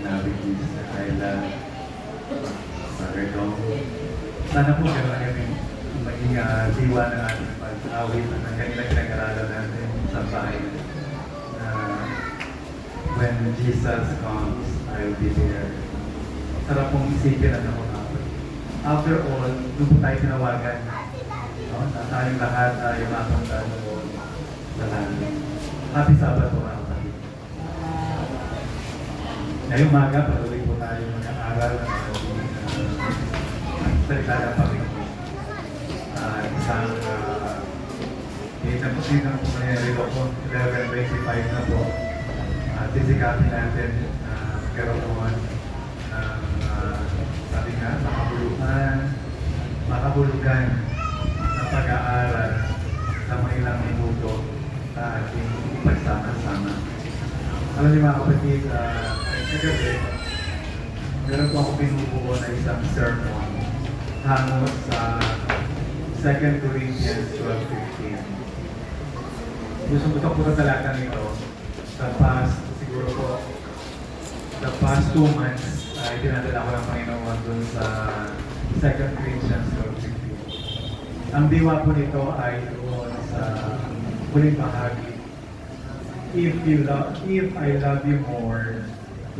Navigis, Ayla, Father Dong. Sana po gano'n kami maging diwa ng ating pag-awit at ang kanila pinag-aralan natin sa bahay na when Jesus comes, I will be there. Sarap pong isipin at ako kapag. After all, doon po tayo tinawagan. No? Na tayong lahat ay mapunta doon sa langit. Happy Sabbath po mga kapatid. Ngayong umaga, patuloy po tayo mag-aaral ng salita ng Panginoon. Isang kitang po nangyari ko, 11:25 na po. Sisikapin natin magkaroon ng sabi nga, makabulugan na pag-aaral sa mga ilang minuto sa ating pagsama-sama. Alam niyo mga kapatid, kagabi, meron po ako binubuo na isang sermon hango sa 2 Corinthians 12:15. Gusto ko po talatan nito sa past, siguro po, the past 2 months, ay dinadala ko ng Panginoon dun sa 2 Corinthians 12:15. Ang diwa po nito ay doon sa huling bahagi. If I love you more,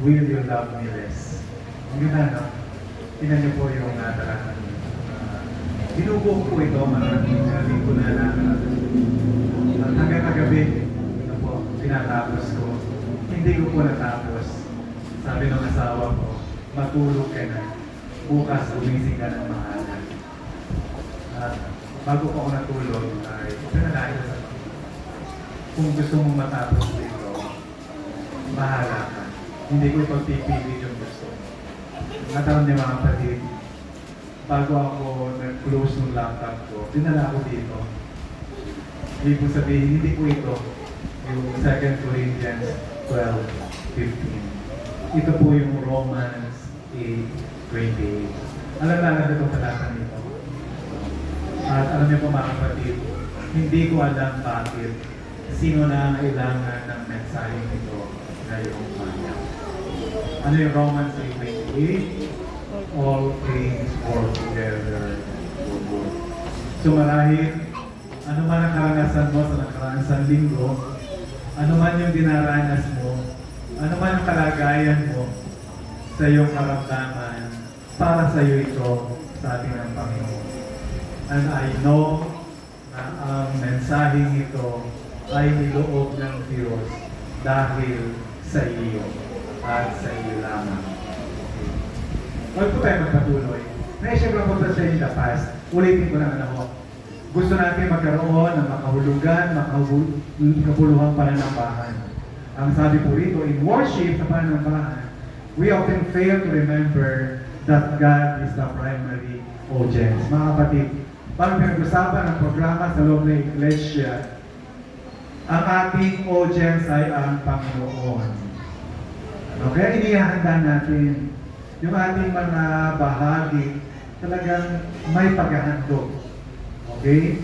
will you love me less? Yun na, no? Tingnan niyo po yung talatan niyo. Binubuo ko po ito, maraming linggo na at hanggang kagabi, po, tinatapos ko. Hindi ko po natapos. Sabi ng asawa ko, matulog ka na. Bukas, gumising ka ng mahalan. At bago po ako natulog, ay pinalain sa kung gusto mong matapos dito, bahala ka. Hindi ko ipagpipilit yung gusto. Nataon niya mga kapatid, bago ako nag-close ng laptop ko, dinala ko dito. Ibig ko sabihin, hindi ko ito, yung 2 Corinthians 12:15. Ito po yung Romans 8:28. Alam na itong talata nito. At alam niyo po mga kapatid, hindi ko alam bakit sino na ang kailangan ng mensahe nito ngayong umaga. Ano yung Romans 8:28? All things work together for good. So marahil, ano man ang karanasan mo sa nakaraang isang linggo, ano man yung dinaranas mo, ano man ang kalagayan mo sa iyong karamdaman, para sa iyo ito, sabi ng Panginoon. And I know na ang mensaheng ito ay niloob ng Diyos dahil sa iyo at sa iyo lamang. Huwag po tayo magpatuloy. Na-share lang po sa inyo the past. Ulitin ko naman ako. Gusto natin magkaroon ng makahulugan, makabuluhang pananampahan. Ang sabi po rito, in worship sa pananampahan, we often fail to remember that God is the primary audience. Mga kapatid, parang pinag-usapan ng programa sa loob ng Iglesia, ang ating audience ay ang Panginoon. Okay? Inihahanda natin yung ating mga bahagi, talagang may paghahandog. Okay?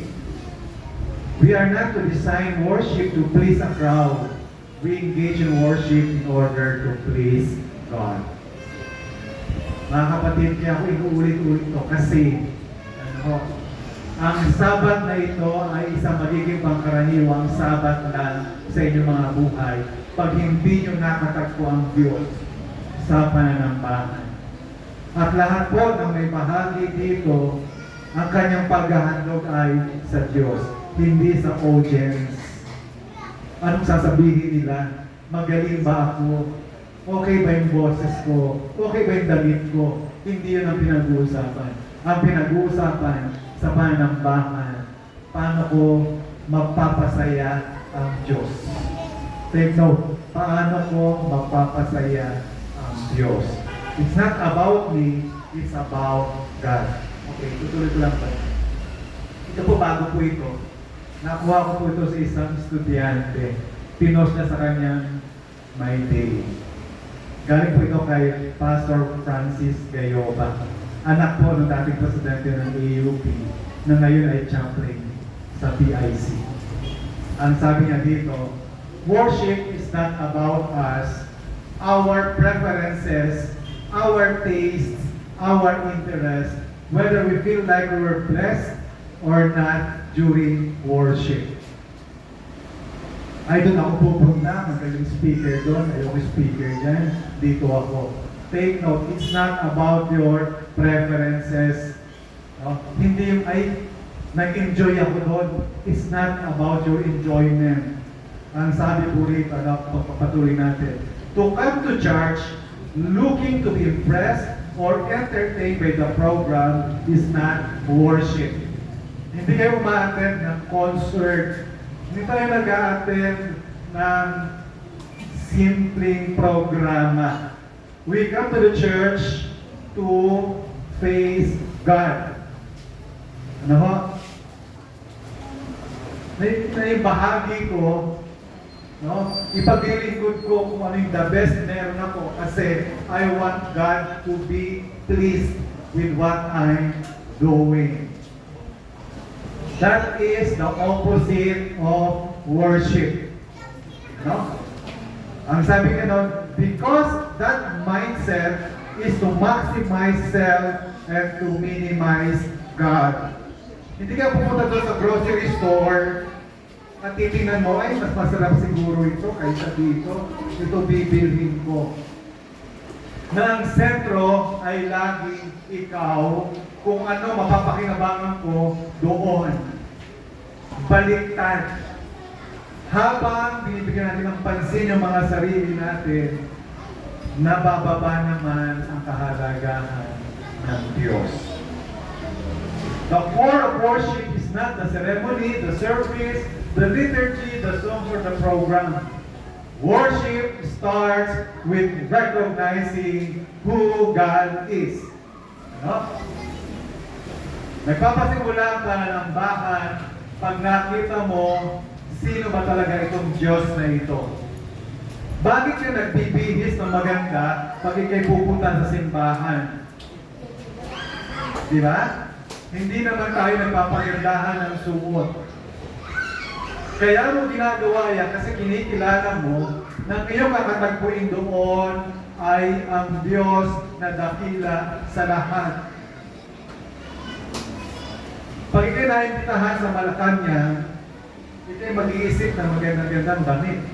We are not to design worship to please a crowd. We engage in worship in order to please God. Mga kapatid, kaya ako inuulit-ulit ito kasi ang Sabat na ito ay isang magiging pangkaraniwang Sabat lang sa inyong mga buhay pag hindi nyo nakatagpo ang Diyos sa pananampahan. At lahat po ng may bahagi dito, ang kanyang paghahandog ay sa Diyos, hindi sa audience. Anong sasabihin nila? Magaling ba ako? Okay ba yung boses ko? Okay ba yung damit ko? Hindi yun ang pinag-uusapan. Ang pinag-uusapan sa pananampahan, paano ko magpapasaya ang Diyos. Take note, paano ko magpapasaya ang Diyos. It's not about me, it's about God. Okay, tutuloy ko lang po. Ito po, bago po ito. Nakuha ko po ito sa isang estudyante. Pinost niya sa kanyang My Day. Galing po ito kay Pastor Francis Gayoba. Anak po ng dating presidente ng AUP na ngayon ay chaplain sa PIC. Ang sabi niya dito, worship is not about us our preferences, our tastes, our interests, whether we feel like we were blessed or not during worship. Ay, doon ako pupunta, magaling speaker doon, ayoko speaker dyan, dito ako. Take note, it's not about your preferences. No? Hindi yung, ay, nag-enjoy ako doon. It's not about your enjoyment. Ang sabi po rito, pagpapatuloy natin. To come to church, looking to be impressed or entertained by the program is not worship. Hindi kayo umaattend ng concert. Hindi tayo nag-a-attend ng simpleng programa. We come to the church to face God. Ano ho? Na yung bahagi ko, no? Ipaglilingkod ko kung ano yung the best meron ako kasi I want God to be pleased with what I'm doing. That is the opposite of worship. No? Ang sabi nga nun, because that mindset is to maximize self and to minimize God. Hindi ka pumunta doon sa grocery store at titingnan mo, ay, mas masarap siguro ito kaysa dito. Ito bibilhin ko. Na ang sentro ay laging ikaw, kung ano mapapakinabangan ko doon. Baliktad. Habang binibigyan natin ng pansin yung mga sarili natin, nabababa naman ang kahalagahan ng Diyos. The core of worship is not the ceremony, the service, the liturgy, the songs, or the program. Worship starts with recognizing who God is. No? Nagpapasimula ka ng bahan pag nakita mo sino ba talaga itong Diyos na ito. Bakit ka nagbibihis ng maganda pag ikay pupunta sa simbahan? Di ba? Hindi naman tayo nagpapagandahan ng suot. Kaya mo ginagawa yan kasi kinikilala mo na iyong kakatagpuin doon ay ang Diyos na dakila sa lahat. Pag ikay naimbitahan sa Malacanang, ikay mag-iisip ng magandang damit.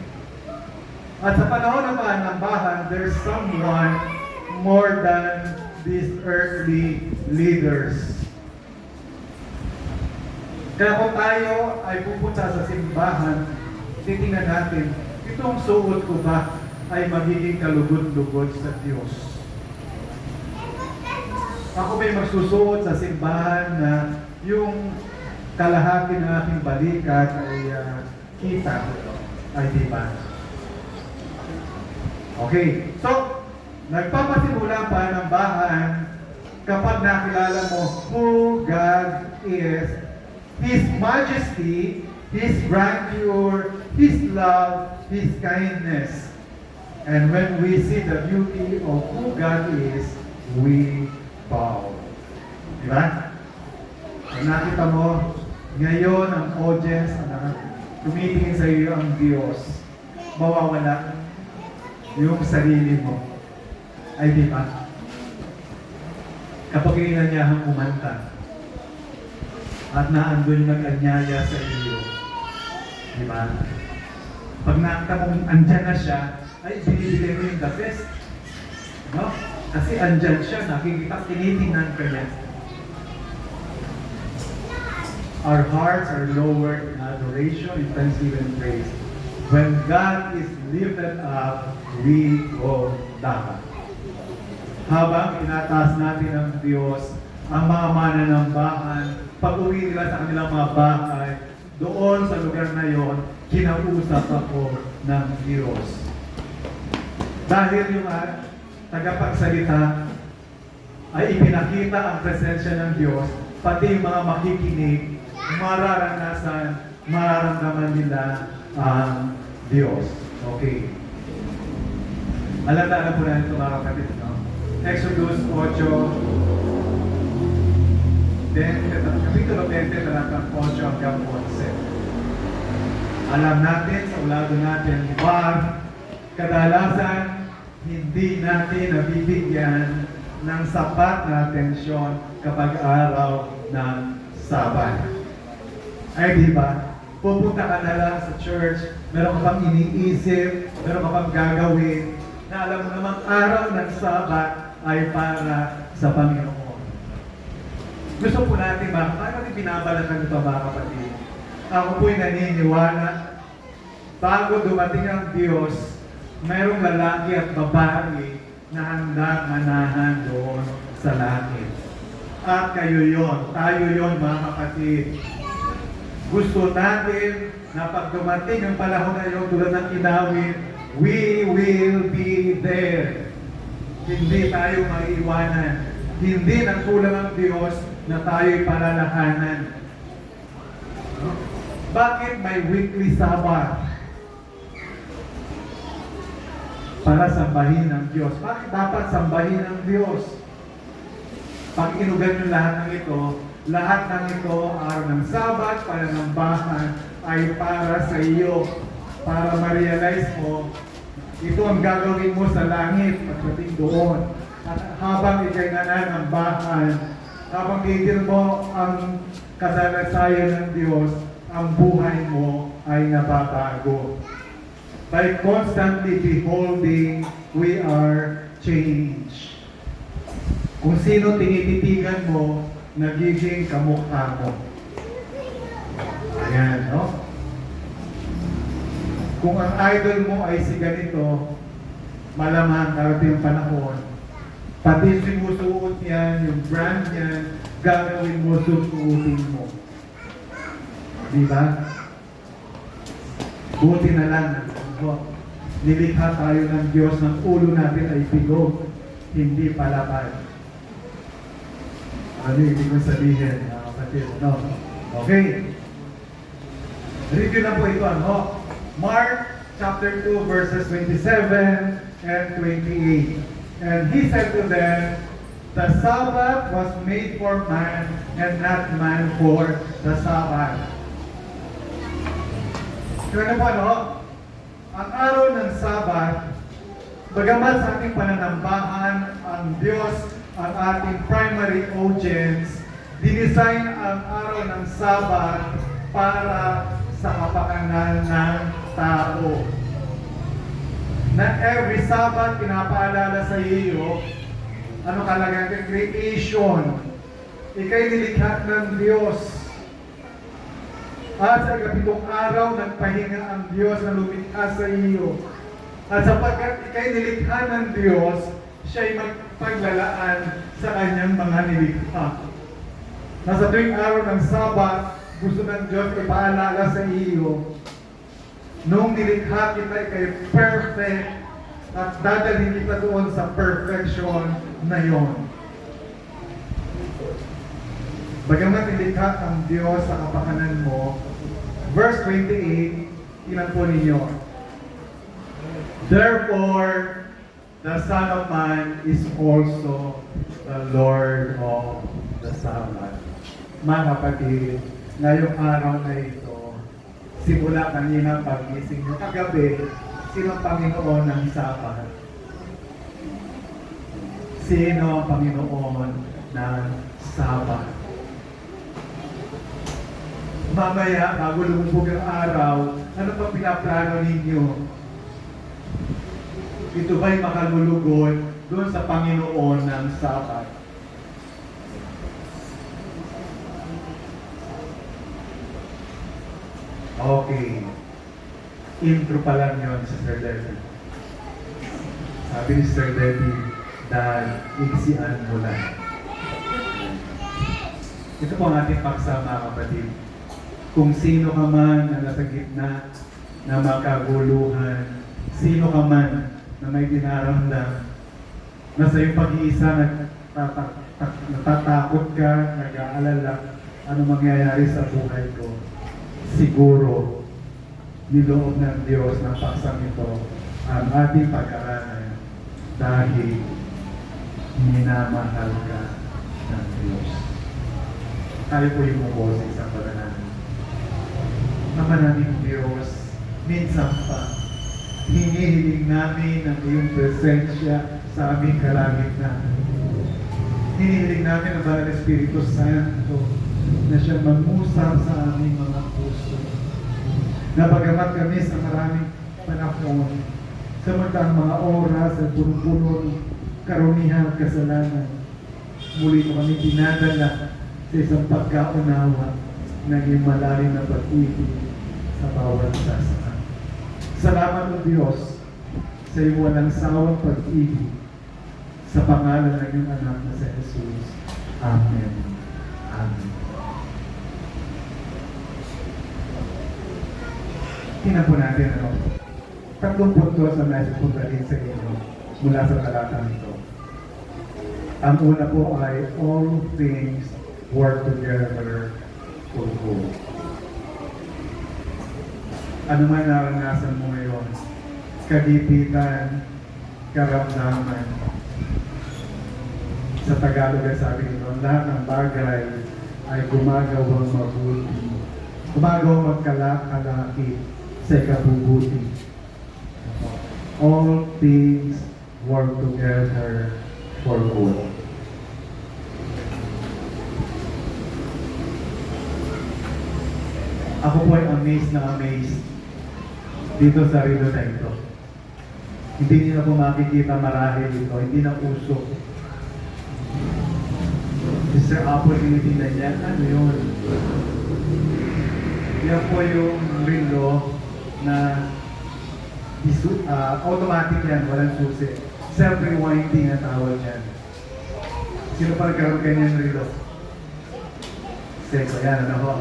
At sa panahon naman ng bahan, there's someone more than these earthly leaders. Kaya kung tayo ay pupunta sa simbahan, titingnan natin, itong suot ko ba ay magiging kalugod-lugod sa Diyos? Ako may magsusuot sa simbahan na yung kalahati ng aking balikat ay kita. Ay di ba? Okay. So, nagpapasimula pa ng bahan kapag nakilala mo who God is, His majesty, His grandeur, His love, His kindness. And when we see the beauty of who God is, we bow. Diba? Kung nakita mo, ngayon ang audience, tumitingin sa iyo ang Diyos, mawawala yung sarili mo. Ay di ba? Kapag inanyahan kumanta, at naandun yung nag-anyaya sa iyo, di ba? Pag nakita mong andyan na siya, ay binibigay mo yung the best. No? Kasi andyan siya, nakikita, tinitingnan ka niya. Our hearts are lowered in adoration, in thanksgiving and praise. When God is lifted up, we go down. Habang inataas natin ang Diyos, ang mga mananambahan, pag-uwi nila sa kanilang mga bahay, doon sa lugar na yon, kinausap ako ng Diyos. Dahil yung tagapagsalita ay ipinakita ang presensya ng Diyos, pati yung mga makikinig, mararanasan, mararamdaman nila ang Diyos. Okay. Alam po natin ito mga kapatid, no? Exodus 8, Kapitulo 20, talatang 8 hanggang 11. Alam natin, sa ulado natin, kadalasan, hindi natin nabibigyan ng sapat na atensyon kapag araw ng Sabat. Ay di ba? Pupunta ka na lang sa church, meron ka pang iniisip, meron ka pang gagawin, na alam mo namang araw ng Sabat ay para sa Panginoon. Gusto po natin ba, paano natin binabalatan ito mga kapatid? Ako po'y naniniwala, bago dumating ang Diyos, mayroong lalaki at babae na handang manahan doon sa langit. At kayo yon, tayo yon mga kapatid. Gusto natin na pag dumating ang panahon na yun, tulad ng inawit, we will be there. Hindi tayo maiiwanan. Hindi nang kulang ang Diyos na tayo'y palalahanan. Bakit may weekly Sabbath? Para sambahin ang Diyos. Bakit dapat sambahin ang Diyos? Pag inugan yung lahat ng ito, araw ng Sabat, pananambahan, ay para sa iyo. Para ma-realize mo, ito ang gagawin mo sa langit pagdating doon. At habang ikay nananambahan, habang titin mo ang kasalasayan ng Diyos, ang buhay mo ay nababago. By constantly beholding, we are changed. Kung sino tinititigan mo, nagiging kamukha mo. Ayan, no? Kung ang idol mo ay si ganito, malamang darating ang panahon, pati sinusuot yan, yung brand yan, gagawin mo, susuotin mo. Diba? Buti na lang, nilikha tayo ng Diyos, ng ulo natin ay bigog, hindi palapad. Ano yung ibig sabihin, kapatid? No? Okay. Review na po ito, ano? Mark chapter 2, verses 27 and 28. And he said to them, the Sabbath was made for man, and not man for the Sabbath. Kaya na po, ano? Ang araw ng Sabbath, bagamat sa ating pananambahan, ang Diyos ang ating primary audience, dinesign ang araw ng Sabat para sa kapakanan ng tao. Na every Sabat, pinapaalala sa iyo, ano kalagang creation. Ika'y nilikha ng Diyos. At sa ikapitong araw, nagpahinga ang Diyos na lumikha sa iyo. At sapagkat ika'y nilikha ng Diyos, siya'y magpaglalaan sa kanyang mga nilikha. Nasa tuwing araw ng Sabat, gusto ng Diyos ipaalala sa iyo, nung nilikha kita ika'y perfect at dadalhin kita doon sa perfection na yon. Bagamat nilikha ang Diyos sa kapakanan mo, verse 28, ilan po ninyo? Therefore, the Son of Man is also the Lord of the Sabbath. Mga kapatid, ngayong araw na ito, simula kanina pag-gising nyo kagabi, sino ang Panginoon ng Sabbath? Sino ang Panginoon ng Sabbath? Mamaya, bago lumubog ang araw, ano pang pinaplano ninyo? Ito ba'y makalulugod doon sa Panginoon ng Sabat? Okay. Intro pa lang yun, Sister Debbie. Sabi ni Sister Debbie, dahil iksian mo lang. Ito po ang ating paksa, mga kapatid. Kung sino ka man na nasa gitna na makaguluhan, sino ka man na may dinaramdam, na sa iyong pag-iisa natatakot ka, nag-aalala, ano mangyayari sa buhay ko. Siguro, niloob ng Diyos ng paksang ito ang ating pag-aralan dahil minamahal ka ng Diyos. Tayo po yung maboses sa pananamin. Ama namin Diyos, minsan pa, hinihiling namin ang iyong presensya sa aming kalagitnaan. Hinihiling namin ang Banal Espiritu Santo na siya mangusap sa aming mga puso. Na bagamat kami sa maraming panahon, samantalang mga oras at puno-puno ng karumihan at kasalanan, muli mo kami dinadala sa isang pagkaunawa ng iyong malalim na pag-ibig sa bawat sasa. Salamat o Diyos sa iyong walang sawang pag-ibig sa pangalan ng iyong anak na si Jesus. Amen. Amen. Tingnan po natin tatlong punto sa message po galing sa inyo mula sa talatang ito. Ang una po ay all things work together for good. Ano man naranasan mo ngayon, kagipitan, karamdaman. Sa Tagalog ay sabi nito, lahat ng bagay ay gumagawang mabuti. Gumagawang magkalaki sa ikabubuti. All things work together for good. Ako po ay amazed na amazed dito sa rilo na ito. Hindi niyo na po makikita marahil ito, hindi na uso. Mr. Apple, tinitingnan niya, ano yun? Yan po yung rilo na automatic yan, walang susi. Self-rewinding na tawag yan. Sino pa nagkaroon ganyan rilo? Seko, yan, ano ho?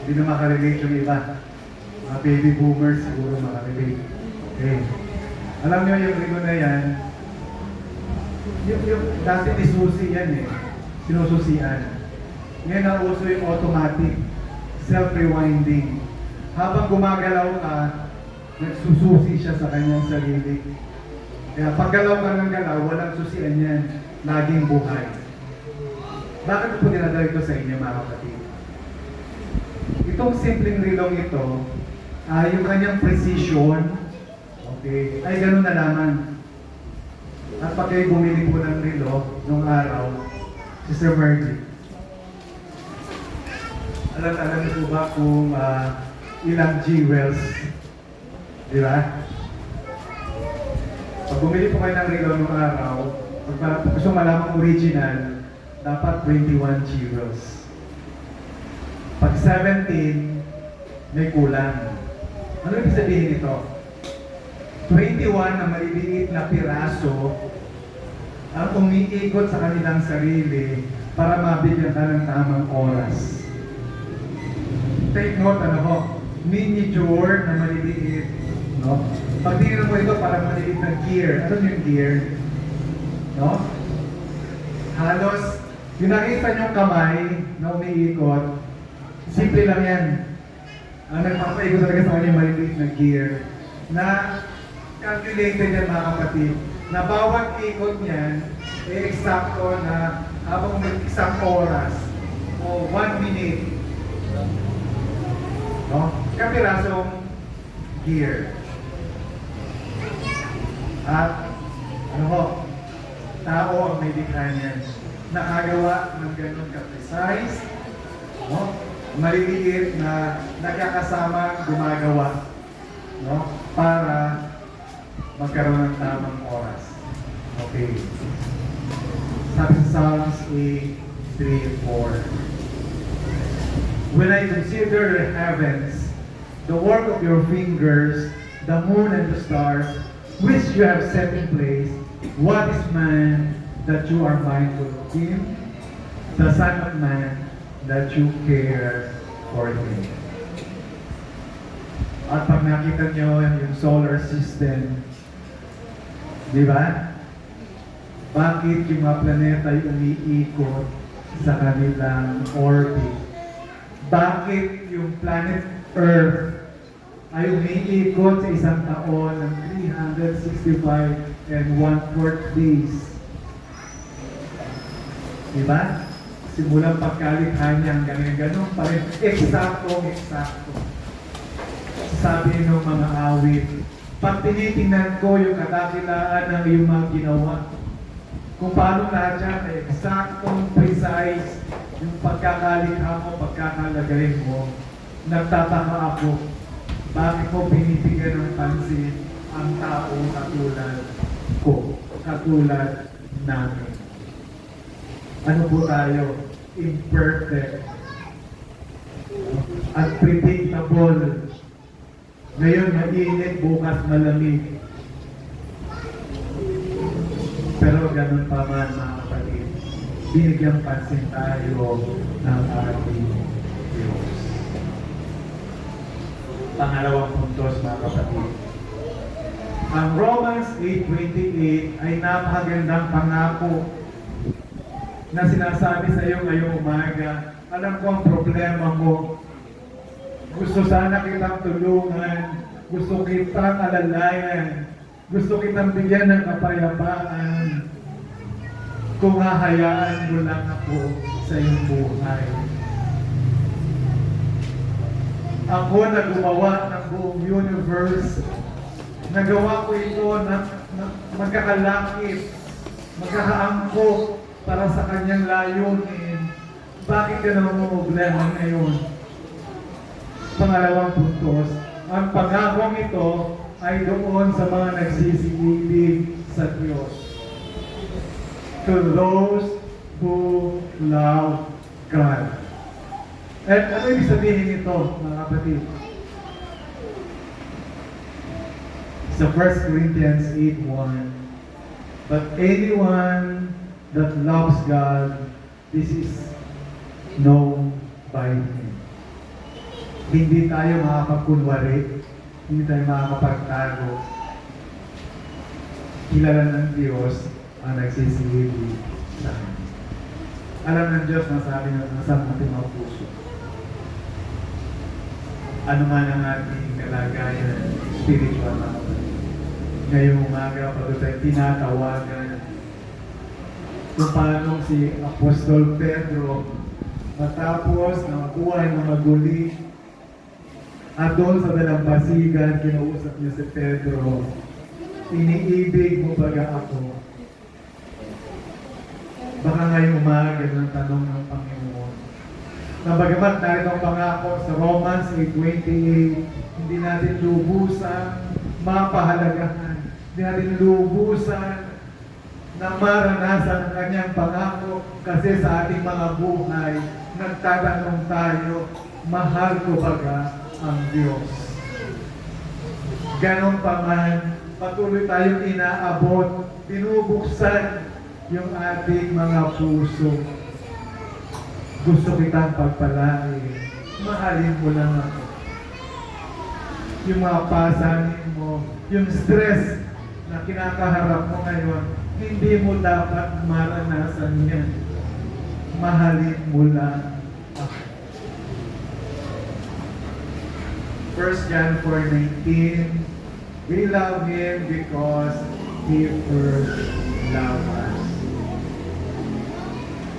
Hindi na makarelate yung iba. Mga baby boomers siguro makarelate. Okay. Alam niyo yung rilo na yan, yung dati ni Susi yan eh. Sinususian. Ngayon na uso yung automatic self-rewinding. Habang gumagalaw ka, nagsususi siya sa kanyang sarili. Kaya pag galaw ka ng galaw, walang susian yan. Laging buhay. Bakit po dinadala ito sa inyo mga kapatid? Itong simpleng rilong ito, yung kanyang precision, okay, ay ganun na lamang. At pag kayo bumili po ng rilo nung araw, Sister Mergy, alam niyo po ba kung ilang jewels? Di ba? Pag bumili po kayo ng rilo nung araw, pag gusto malamang original, dapat 21 jewels. Pag 17, may kulang. Ano ibig sabihin nito? 21 na maliliit na piraso ang umiikot sa kanilang sarili para mabigyan ka ng tamang oras. Take note, ano ho? Miniature na maliliit. No? Pag tingnan mo ito, parang maliliit na gear. Ano yung gear? No? Halos, yung nakita niyong kamay na umiikot, simple lang yan. Ang nagpapaikot talaga sa kanya maliliit na gear na calculated yan mga kapatid na bawat ikot niyan ay eksakto na habang may isang oras o 1 minute, no? Kapirasong gear. At ano ho, tao ang may likha niyan. Nakagawa ng ganun ka-precise, no? Maliliit na nakakasama gumagawa, no? Para magkaroon ng tamang oras. Okay. Sabi sa Psalms 8:3-4. When I consider the heavens, the work of your fingers, the moon and the stars, which you have set in place, what is man that you are mindful of him? The Son of Man that you care for him. At pag nakita nyo yung solar system, di ba? Bakit yung mga planeta ay umiikot sa kanilang orbit? Bakit yung planet Earth ay umiikot sa isang taon ng 365 and 1/4 days? Di ba? Simulang pagkalikha niya hanggang ganun pa rin. Eksakto. Sabi ng mga awit, Pag tinitingnan ko yung kadakilaan ng iyong mga ginawa, kung paano lahat yan ay eksaktong, precise, yung pagkakalikha mo, pagkakalagay mo, nagtataka ako, bakit mo binibigyan ng pansin ang taong katulad ko, katulad namin. Ano po tayo? Imperfect. Unpredictable. Ngayon mainit, bukas malamig. Pero ganun pa man mga kapatid, binigyan pansin tayo ng ating Diyos. Pangalawang puntos mga kapatid. Ang Romans 8:28 ay napakagandang pangako na sinasabi sa iyo ngayong umaga. Alam ko ang problema mo. Gusto sana kitang tulungan. Gusto kitang alalayan. Gusto kitang bigyan ng kapayapaan. Kung hahayaan mo lang ako sa iyong buhay. Ako na gumawa ng buong universe. Nagawa ko ito na magkakalakip, magkakaangkop para sa kanyang layunin. Bakit ka naman problema ngayon? Pangalawang puntos, ang pangakong ito ay doon sa mga nagsisigilig sa Diyos. To those who love God. At ano ibig sabihin nito, mga kapatid? Sa 1 Corinthians 8:1, but anyone that loves God, this is known by Him. Hindi tayo makakapagkunwari, hindi tayo makakapagtago. Kilala ng Diyos ang nagsisilibi sa akin. Alam ng Diyos na sabi ng nasa ating mga puso. Ano man ang ating kalagayan, spiritual na kapatid. Ngayong umaga, pag tayo tinatawagan kung paano si Apostol Pedro matapos ng buhay na maguli at doon sa dalampasigan, kinausap niya si Pedro, iniibig mo baga ako? Baka ngayong umaga ng tanong ng Panginoon. Na bagamat narito ang pangako sa Romans 8:28, hindi natin lubusan mapahalagahan, hindi natin lubusan na maranasan ang kanyang pangako kasi sa ating mga buhay, nagtatanong tayo, mahal ko baga ang Diyos? Ganon pa man, patuloy tayong inaabot, binubuksan yung ating mga puso. Gusto kitang pagpalain, mahalin mo lang ako. Yung mga pasanin mo, yung stress na kinakaharap mo ngayon, hindi mo dapat maranasan yan. Mahalin mo lang ako. 1 John 4:19, we love Him because He first loved us.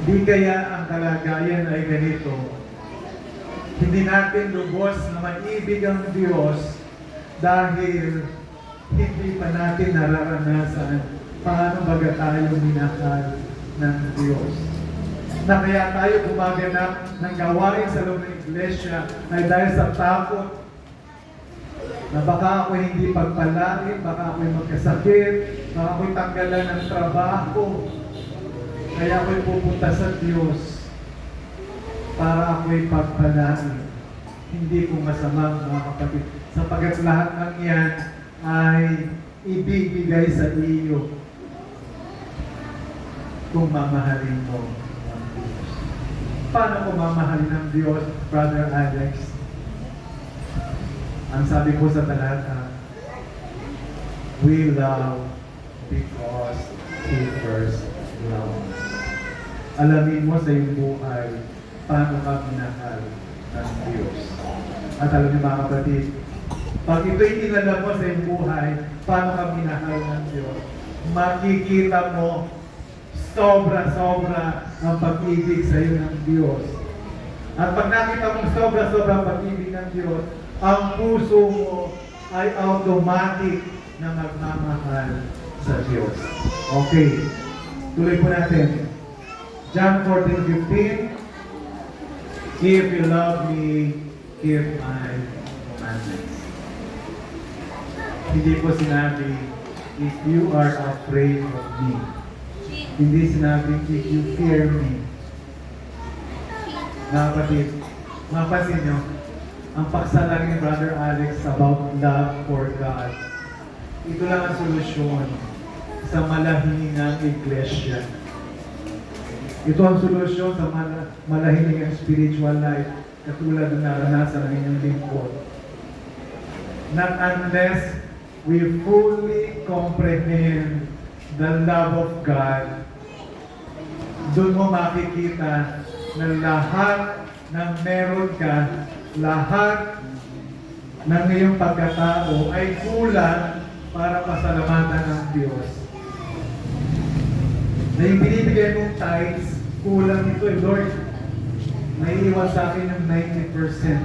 Di kaya ang kalagayan ay ganito. Hindi natin lubos na maibig ang Diyos dahil hindi pa natin nararanasan paano baga tayo minahal ng Diyos. Na kaya tayo gumaganap ng gawain sa loob ng iglesia ay dahil sa takot na baka ako hindi pagpalain, baka ako'y magkasakit, baka ako'y tanggalan ng trabaho. Kaya ako'y pupunta sa Diyos para ako'y pagpalain. Hindi ko masama, mga kapatid, sapagat lahat ng yan ay ibibigay sa iyo kung mamahalin mo ang Diyos. Paano ko mamahalin ang Diyos, Brother Alex? Ang sabi ko sa talata, we love because He first loved us. Alamin mo sa iyong buhay paano ka minahal ng Diyos. At alam niyo mga kapatid, pag ito'y inalam mo sa iyong buhay, paano ka minahal ng Diyos, makikita mo sobra-sobra ang pag-ibig sa iyo ng Diyos. At pag nakita mo sobra-sobra ang pag-ibig ng Diyos, ang puso mo ay automatic na magmamahal sa Diyos. Okay, tuloy po natin. John 14:15. If you love me, keep my commandments. Hindi po sinabi, if you are afraid of me. Hindi sinabi, if you fear me. Mga kapatid, mapasin nyo, ang paksa lang ni Brother Alex about love for God. Ito lang ang solusyon sa malahingang iglesia. Ito ang solusyon sa malahingang spiritual life katulad ng naranasan ng inyong lingkod. Not unless we fully comprehend the love of God, doon mo makikita na lahat ng meron ka, lahat ng iyong pagkatao ay kulang para pasalamatan ng Diyos. Na yung binibigay mong tithes, kulang ito eh, Lord. May iwan sa akin ng 90%.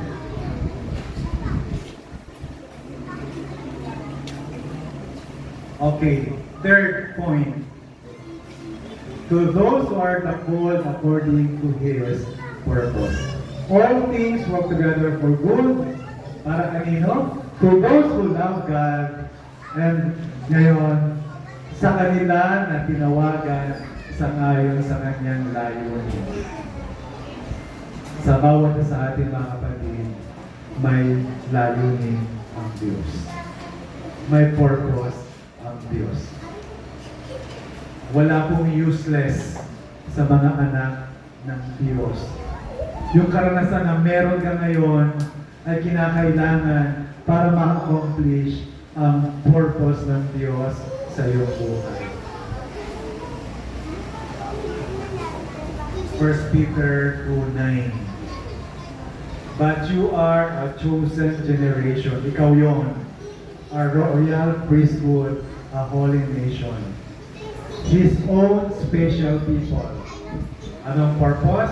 Okay, third point. To those who are called according to His purpose. All things work together for good. Para kanino? To those who love God. And ngayon, sa kanila na tinawagan sangayon sa kanyang layunin. Sa bawat sa ating mga kapatid, may layunin ang Diyos. May purpose ang Diyos. Wala pong useless sa mga anak ng Diyos. Yung karanasan na meron ka ngayon ay kinakailangan para ma-accomplish ang purpose ng Diyos sa iyong buhay. 1 Peter 2:9. But you are a chosen generation. Ikaw yon. A royal priesthood, a holy nation. His own special people. Anong purpose?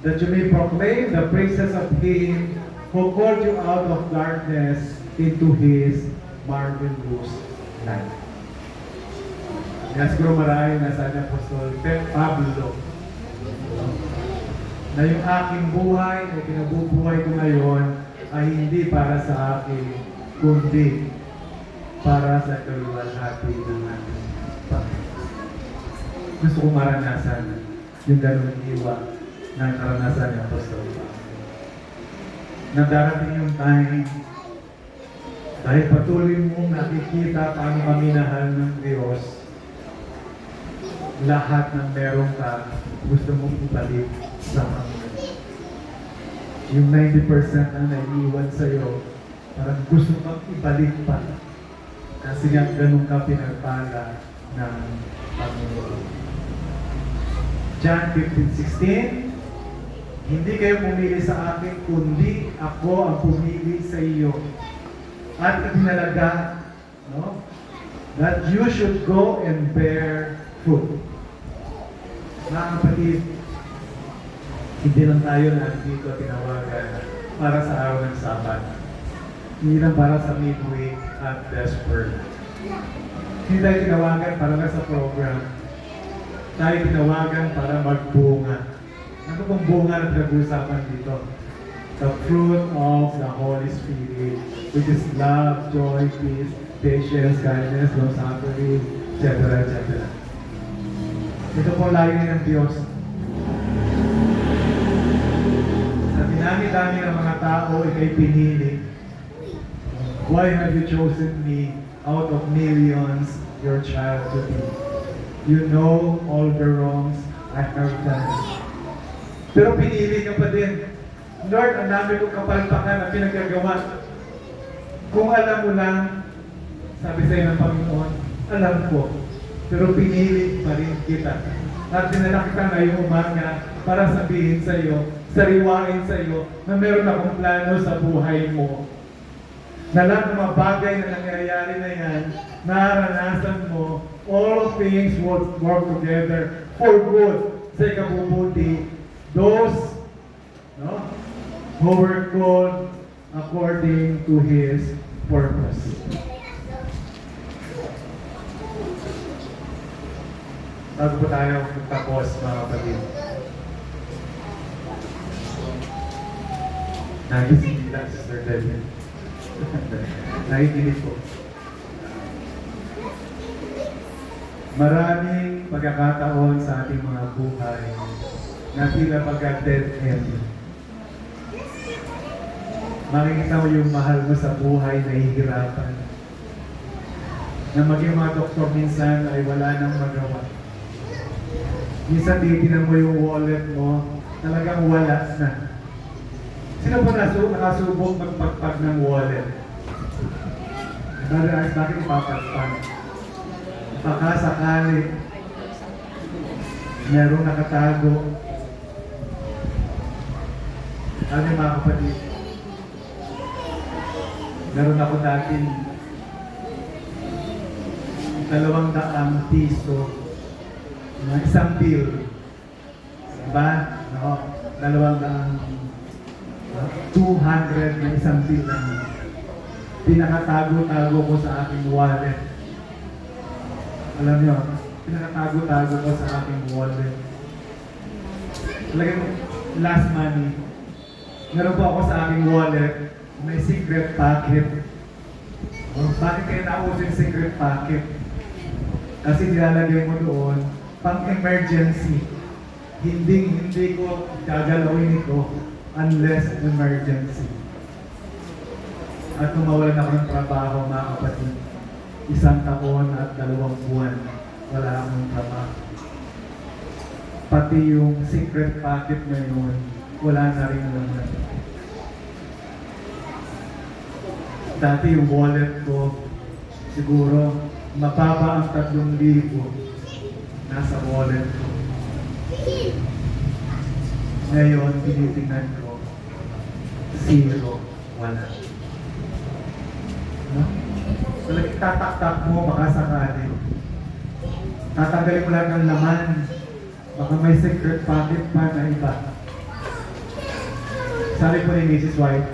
That you may proclaim the praises of Him who called you out of darkness into His marvelous light. Kaya siguro marami nasa ni Apostol Pablo na yung aking buhay o kinabubuhay ko ngayon ay hindi para sa akin, kundi para sa kaluwalhati ng ating Panginoon. Gusto ko maranasan yung ganun iwa ng karanasan ni Apostol Pablo. Na darating yung time dahil patuloy mong nakikita paano kami minahal ng Diyos, lahat ng meron ka, gusto mong ibalik sa Panginoon. Yung 90% na naiiwan sa'yo, parang gusto kang ibalik pa. Kasi nga ganun ka pinagpala ng Panginoon. John 15:16, hindi kayo pumili sa akin, kundi ako ang pumili sa iyo. At itinalaga, no? That you should go and bear fruit. Mga kapatid, hindi lang tayo nandito tinawagan para sa araw ng Sabat. Hindi lang para sa midweek at Vesper. Hindi tayo tinawagan para lang sa program. Tayo tinawagan para magbunga. Ano bang bunga na pinag-uusapan dito? The fruit of the Holy Spirit, which is love, joy, peace, patience, kindness, long-suffering, etc. etc. Ito po layunin ng Diyos. Sa dinami-dami ng mga tao, ikay pinili. Why have you chosen me out of millions, your child to be? You know all the wrongs I have done. Pero pinili ka pa din. Lord, ang dami kong kapalpakan na pinagagawa. Kung alam mo lang, sabi sa'yo ng Panginoon, alam ko. Pero pinili pa rin kita. At dinala kita ngayong umaga para sabihin sa'yo, sariwain sa'yo, na meron akong plano sa buhay mo. Na lahat ng mga bagay na nangyayari na yan, naranasan mo, all things will work together for good sa ikabubuti. Those, no, who were called according to His purpose. Bago po tayo magtapos, mga kapatid. Nagising lang si Sir Daniel. Nakikinig po. Maraming pagkakataon sa ating mga buhay na tila pagka-dead end. Makikita mo yung mahal mo sa buhay na hihirapan. Na maging mga doktor minsan ay wala nang magawa. Minsan titignan mo yung wallet mo, talagang wala na. Sino po nakasubok magpagpag ng wallet? Bakit ipapagpag? Baka sakali merong nakatago. Ano yung mga kapatid? Meron ako dating 200 piso na isang bill. Diba? No? 200 na isang bill na pinakatago-tago ko sa aking wallet. Alam niyo, pinakatago-tago ko sa aking wallet. Talagang last money. Meron po ako sa aking wallet, may secret pocket. Bakit kayo nauso yung secret pocket? Kasi nilalagay mo doon, pang emergency. Hindi ko gagalawin ito unless emergency. At kung mawalan ako ng trabaho, mga kapatid, 1 taon at 2 buwan, wala akong trabaho. Pati yung secret pocket na yun, wala na rin naman. Dati yung wallet ko, siguro, mababa ang 3,000 nasa wallet ko. Ngayon, tinitingnan ko, 0, wala. No? So, tatak-tak mo, baka sakali. Tatanggalin mo lang ng laman. Baka may secret pocket pa na iba. Sabi po ni Mrs. White,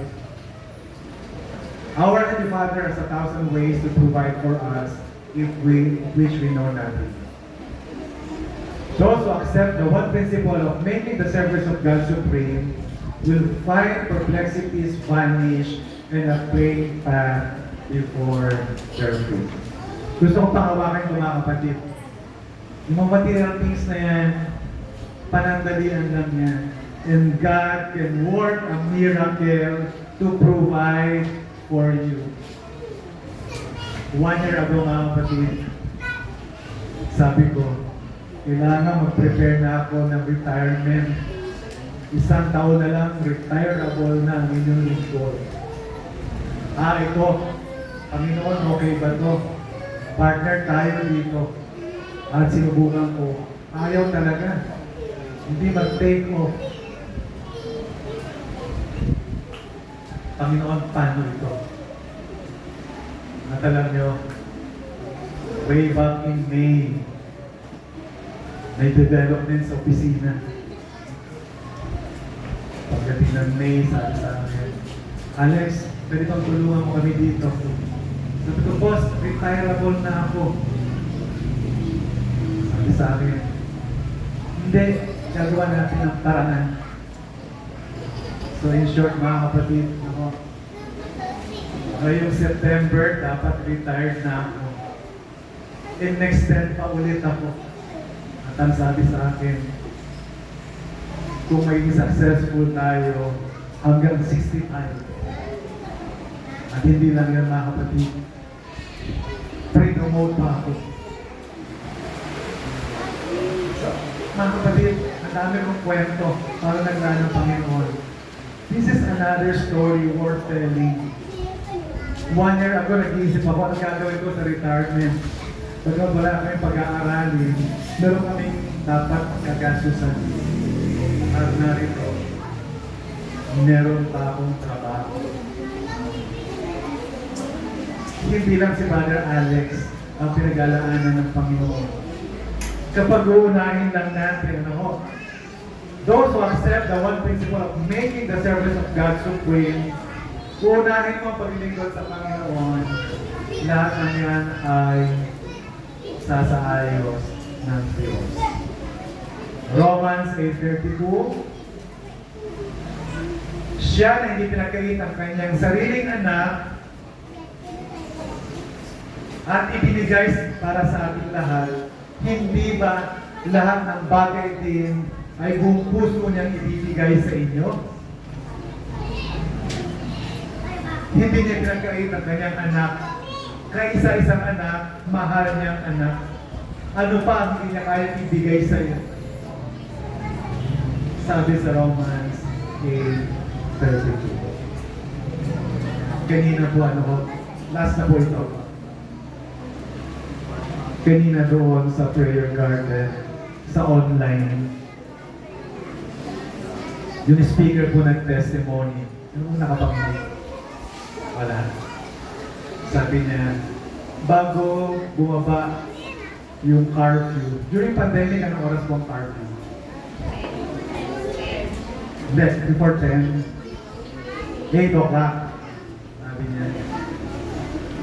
our Heavenly Father has 1,000 ways to provide for us which we know nothing. Those who accept the one principle of making the service of God supreme will find perplexities vanish and a plain path before their feet. Gusto kong pangawakan ito, mga kapatid. Yung mga material things na yan, panandalian lang yan. And God can work a miracle to provide for you. 1 year ago, mga kapatid, sabi ko, kailangan mag-prepare na ako ng retirement. 1 taon na lang, retireable na ang inyong lingkod. Ito, Panginoon, okay ba to? Partner tayo dito. At sinubukan ko, ayaw talaga. Hindi mag-take off. Panginoon, paano ito? At alam nyo, way back in May, may development sa opisina. Pagdating ng May, sabi sa akin, Alex, pwede bang tulungan mo kami dito? Sabi ko, boss, retireable na ako. Sabi sa akin, hindi, gagawa natin ang paraan. So in short, mga kapatid, ako, ngayong September, dapat retired na ako. In-extend pa ulit ako. At ang sabi sa akin, kung maging successful tayo hanggang 65. At hindi lang yan, mga kapatid. Pre-promote pa ako. So, mga kapatid, ang dami kong kwento para naglaan ng Panginoon. This is another story worth telling. 1 year ago, nag-iisip ako ang gagawin ko sa retirement. Pagka wala kaming pag-aaralin, meron kaming dapat kagasusan. At narito, meron pa akong trabaho. Hindi lang si Brother Alex ang pinag-alaanan ng Panginoon. Kapag uunahin lang natin, those who accept the one principle of making the service of God supreme Uunahin mo ang paglilingkod sa Panginoon. Lahat ng yan ay sasaayos ng Diyos. Romans 8:32. Siya na hindi pinagkait ang kanyang sariling anak at ibinigay para sa ating lahat, hindi ba lahat ng bagay din ay buong puso niyang ibibigay sa inyo? Hindi niya pinagkait ang kanyang anak, kaisa-isang anak, mahal niyang anak. Ano pa ang hindi niya kaya ibigay sa iyo? Sabi sa Romans 8:32. Kanina po last na po ito. Kanina doon sa prayer garden, sa online, yung speaker po nag-testimony. Ano nakapanginig? Wala. Sabi niya, bago bumaba yung curfew, during pandemic, anong oras po ang curfew? Hindi, before 10, 8 o'clock. Sabi niya.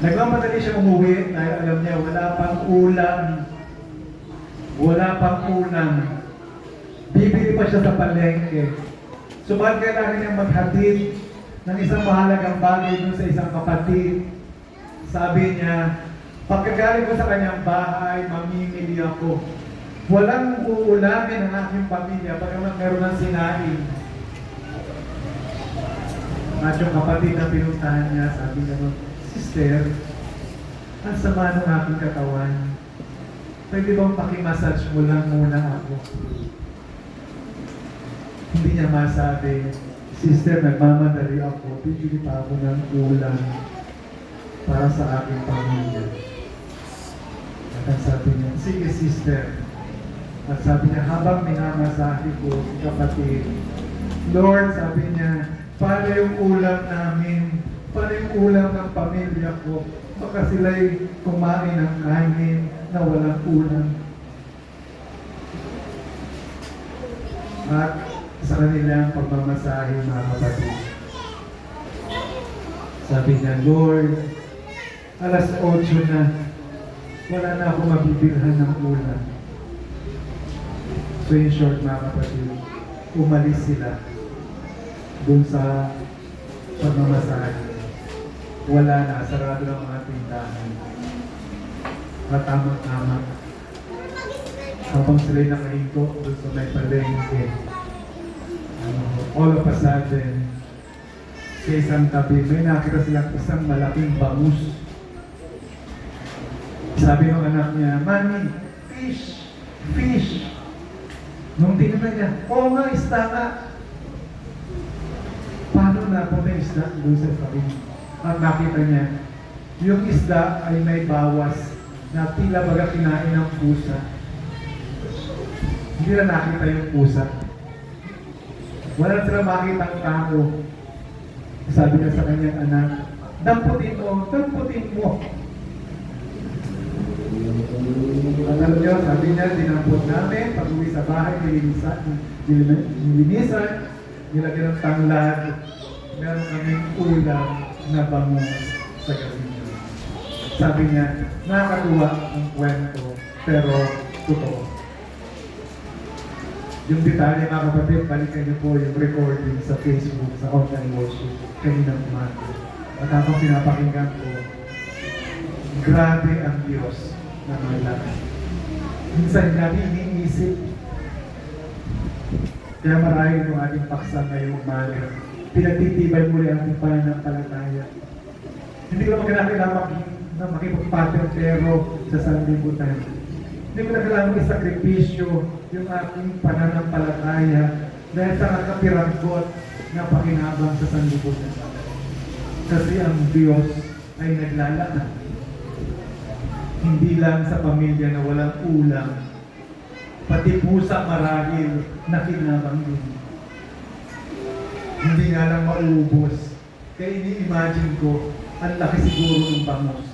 Nagmamadali siya umuwi dahil alam niya wala pang ulam. Wala pang ulam. Bibili pa siya sa palengke. Subalit kailangan niyang maghatid ng isang mahalagang bagay dun sa isang kapatid. Sabi niya, pagkagaling ko sa kanyang bahay, mamimili ako. Walang uulamin ang aking pamilya pagkaman meron ng sinain. At yung kapatid na pinuntahan niya, sabi niya, Sister, ang sama ng aking katawan. Pwede bang pakimassage mo lang muna ako? Hindi niya masabi, Sister, nagmamadali ako, bibili pa ako ng ulam para sa aking pamilya. At ang sabi niya, sige sister. At sabi niya, habang minamasahe ko si kapatid, Lord, sabi niya, paano yung ulam namin? Paano yung ulam ng pamilya ko? Baka sila'y kumain ng kanin na walang ulam. At sa kanilang pagmamasahe, mga kapatid, sabi niya, Lord, alas 8 na, wala na ako mabibilhan ng ulam. So in short, mga kapatid, umalis sila dun sa pagmamasahe. Wala na, sarado ng mga tindahan. At tama-tama, habang sila'y nakahinto dun sa may palengke, all of a sudden, sa isang tabi, may nakita silang isang malaking bangus. Sabi ng anak niya, Mami, fish! Fish! Nung tinanong niya, oo nga, isda nga. Paano na po may isda doon sa tabi? At nakita niya, yung isda ay may bawas na tila baga kinain ng pusa. Hindi na nakita yung pusa. Wala sila makita ang tao. Sabi niya sa kanyang anak, damputin mo, damputin mo. Alam niyo, sabi niya, dinampot namin, pag-uwi sa bahay, nilinisan, nilagyan ng tanglad, meron kaming ulam na bangus sa gabi niyo. Sabi niya, nakakatuwa ang kwento, pero totoo. Yung detalye, mga kapatid, balikan niyo po yung recording sa Facebook, sa online worship, kaninang umaga. At habang pinapakinggan ko, grabe ang Diyos na malaki. Minsan namin iniisip. Kaya marahil itong ating paksa ngayong umaga. Pinagtitibay muli ang ating pananampalataya. Hindi ko naman kailangan na makipagpatentero sa sanlibutan. Hindi ko na kailangan isakripisyo yung aking pananampalataya dahil sa nakapiranggot na pakinabang sa sanlibutan. Kasi ang Diyos ay naglalakad. Hindi lang sa pamilya na walang ulam, pati pusa marahil na kinabang din. Hindi nga lang maubos. Kaya ini-imagine ko, ang laki siguro ng bangus.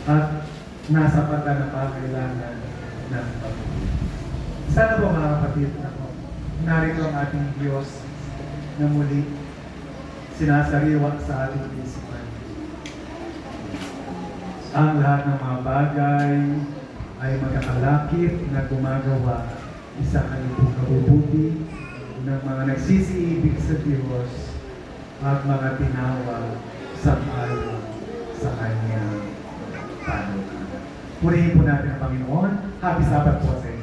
At nasa pagka na pangailangan ng bangus. Sana po mga kapatid, narito ang ating Diyos na muli sinasariwa sa ating isipan. Ang lahat ng mga bagay ay magkakalakip na gumagawa isa kanilong kabubuti ng mga nagsisiibig sa Diyos at mga tinawag sa ayon sa Kanyang panukala. Purihin po natin ang Panginoon. Happy Sabbath po sa inyo.